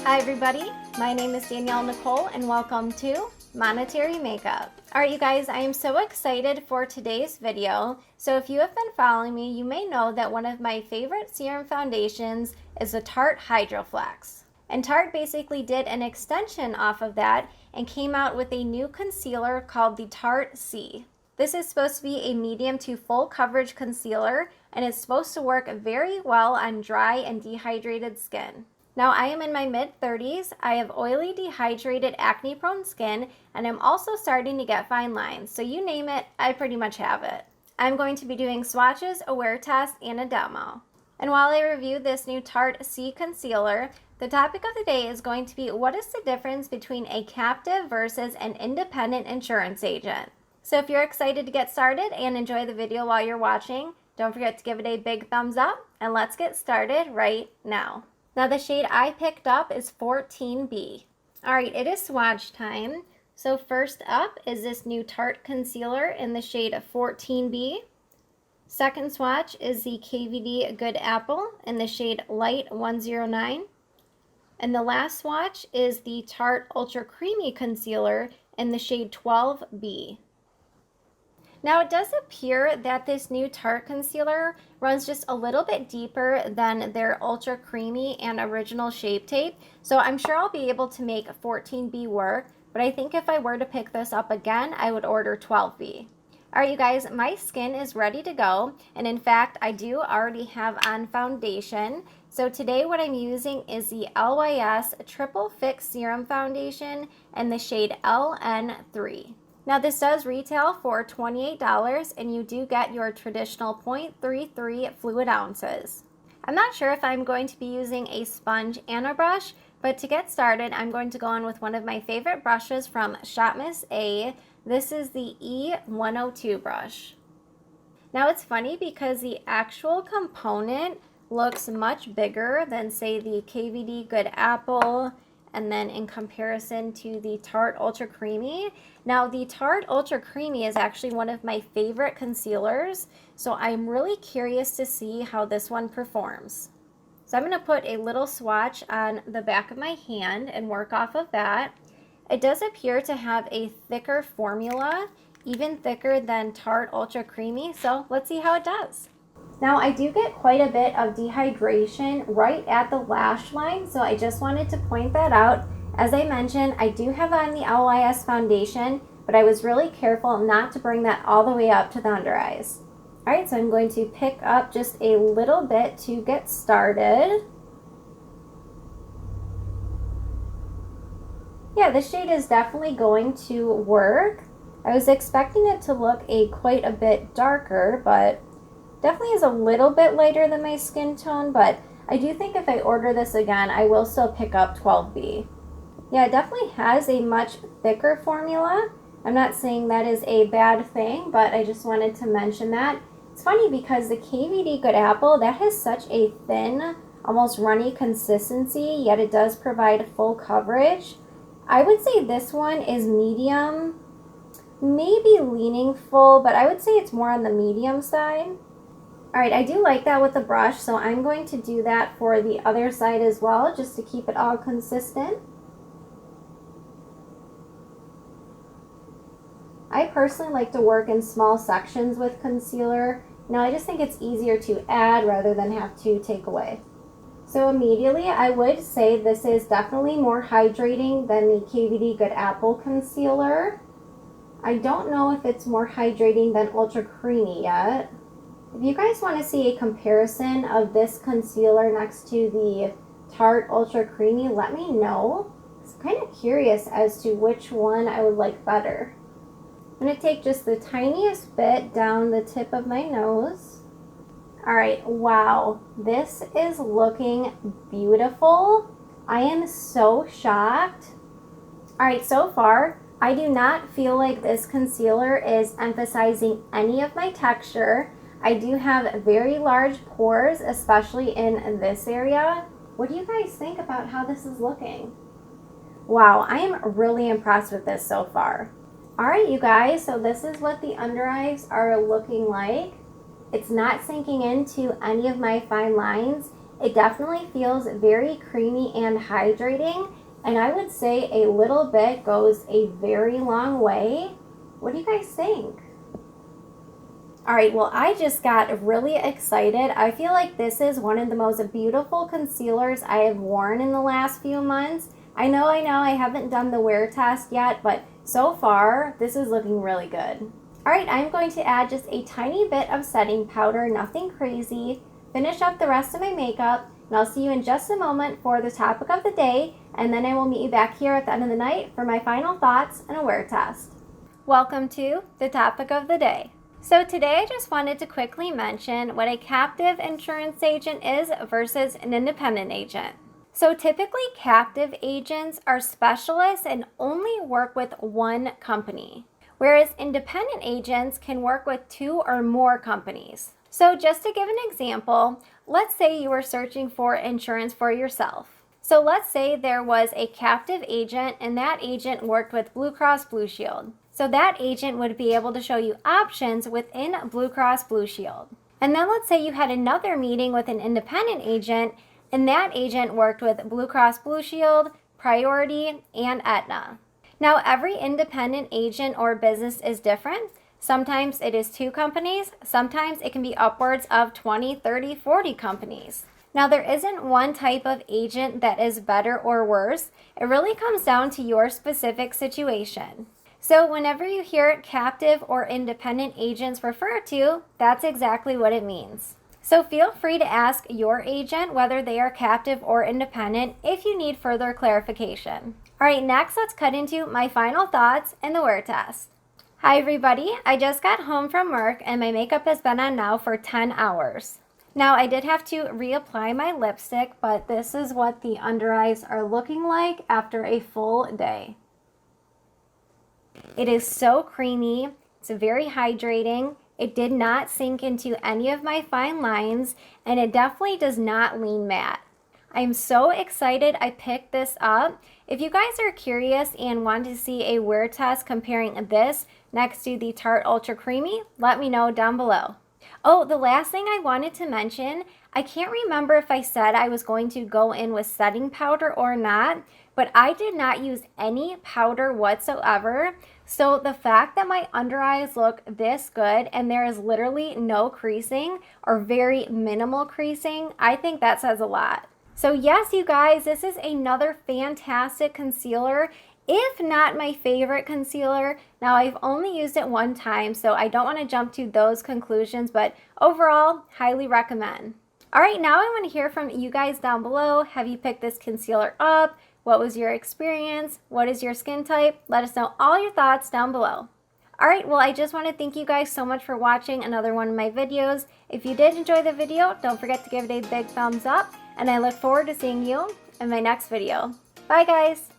Hi everybody, my name is Danielle Nicole and welcome to Monetary Makeup. Alright you guys, I am so excited for today's video. So if you have been following me, you may know that one of my favorite serum foundations is the Tarte Hydroflex. And Tarte basically did an extension off of that and came out with a new concealer called the Tarte Sea. This is supposed to be a medium to full coverage concealer and it's supposed to work very well on dry and dehydrated skin. Now I am in my mid-30s, I have oily, dehydrated, acne-prone skin, and I'm also starting to get fine lines, so you name it, I pretty much have it. I'm going to be doing swatches, a wear test, and a demo. And while I review this new Tarte Sea Concealer, the topic of the day is going to be what is the difference between a captive versus an independent insurance agent. So if you're excited to get started and enjoy the video while you're watching, don't forget to give it a big thumbs up, and let's get started right now. Now the shade I picked up is 14B. Alright, it is swatch time. So first up is this new Tarte concealer in the shade 14B. Second swatch is the KVD Good Apple in the shade Light 109. And the last swatch is the Tarte Ultra Creamy Concealer in the shade 12B. Now it does appear that this new Tarte concealer runs just a little bit deeper than their Ultra Creamy and Original Shape Tape, so I'm sure I'll be able to make 14B work, but I think if I were to pick this up again, I would order 12B. Alright you guys, my skin is ready to go, and in fact, I do already have on foundation. So today what I'm using is the LYS Triple Fix Serum Foundation in the shade LN3. Now this does retail for $28 and you do get your traditional 0.33 fluid ounces. I'm not sure if I'm going to be using a sponge and a brush, but to get started I'm going to go on with one of my favorite brushes from Shop Miss A. This is the E102 brush. Now it's funny because the actual component looks much bigger than say the KVD Good Apple, and then in comparison to the Tarte Ultra Creamy. Now the Tarte Ultra Creamy is actually one of my favorite concealers, so I'm really curious to see how this one performs. So I'm going to put a little swatch on the back of my hand and work off of that. It does appear to have a thicker formula, even thicker than Tarte Ultra Creamy, so let's see how it does. Now I do get quite a bit of dehydration right at the lash line, so I just wanted to point that out. As I mentioned, I do have on the LYS foundation, but I was really careful not to bring that all the way up to the under eyes. Alright, so I'm going to pick up just a little bit to get started. Yeah, this shade is definitely going to work. I was expecting it to look quite a bit darker, but definitely is a little bit lighter than my skin tone, but I do think if I order this again, I will still pick up 12B. Yeah, it definitely has a much thicker formula. I'm not saying that is a bad thing, but I just wanted to mention that. It's funny because the KVD Good Apple, that has such a thin, almost runny consistency, yet it does provide full coverage. I would say this one is medium, maybe leaning full, but I would say it's more on the medium side. Alright, I do like that with the brush, so I'm going to do that for the other side as well, just to keep it all consistent. I personally like to work in small sections with concealer. Now I just think it's easier to add rather than have to take away. So immediately I would say this is definitely more hydrating than the KVD Good Apple concealer. I don't know if it's more hydrating than Ultra Creamy yet. If you guys want to see a comparison of this concealer next to the Tarte Ultra Creamy, let me know. I'm kind of curious as to which one I would like better. I'm going to take just the tiniest bit down the tip of my nose. Alright, wow, this is looking beautiful. I am so shocked. Alright, so far, I do not feel like this concealer is emphasizing any of my texture. I do have very large pores, especially in this area. What do you guys think about how this is looking? Wow, I am really impressed with this so far. Alright you guys, so this is what the under eyes are looking like. It's not sinking into any of my fine lines, It definitely feels very creamy and hydrating, and I would say a little bit goes a very long way. What do you guys think? All right, well, I just got really excited. I feel like this is one of the most beautiful concealers I have worn in the last few months. I know, I haven't done the wear test yet, but so far, this is looking really good. All right, I'm going to add just a tiny bit of setting powder, nothing crazy, finish up the rest of my makeup, and I'll see you in just a moment for the topic of the day, and then I will meet you back here at the end of the night for my final thoughts and a wear test. Welcome to the topic of the day. So today I just wanted to quickly mention what a captive insurance agent is versus an independent agent. So typically captive agents are specialists and only work with one company, whereas independent agents can work with 2 or more companies. So just to give an example, let's say you were searching for insurance for yourself. So let's say there was a captive agent and that agent worked with Blue Cross Blue Shield. So that agent would be able to show you options within Blue Cross Blue Shield. And then let's say you had another meeting with an independent agent and that agent worked with Blue Cross Blue Shield, Priority, and Aetna. Now every independent agent or business is different. Sometimes it is 2 companies, sometimes it can be upwards of 20, 30, 40 companies. Now there isn't one type of agent that is better or worse. It really comes down to your specific situation. So whenever you hear captive or independent agents referred to, that's exactly what it means. So feel free to ask your agent whether they are captive or independent if you need further clarification. All right, next let's cut into my final thoughts and the wear test. Hi everybody, I just got home from work and my makeup has been on now for 10 hours. Now I did have to reapply my lipstick, but this is what the under eyes are looking like after a full day. It is so creamy, it's very hydrating, it did not sink into any of my fine lines, and it definitely does not lean matte. I'm so excited I picked this up. If you guys are curious and want to see a wear test comparing this next to the Tarte Ultra Creamy, let me know down below. Oh, the last thing I wanted to mention, I can't remember if I said I was going to go in with setting powder or not, but I did not use any powder whatsoever. So the fact that my under eyes look this good and there is literally no creasing or very minimal creasing, I think that says a lot. So yes, you guys, this is another fantastic concealer, if not my favorite concealer. Now, I've only used it one time, so I don't want to jump to those conclusions, but overall, highly recommend. All right, now I want to hear from you guys down below. Have you picked this concealer up? What was your experience? What is your skin type? Let us know all your thoughts down below. All right, well, I just want to thank you guys so much for watching another one of my videos. If you did enjoy the video, don't forget to give it a big thumbs up, and I look forward to seeing you in my next video. Bye, guys.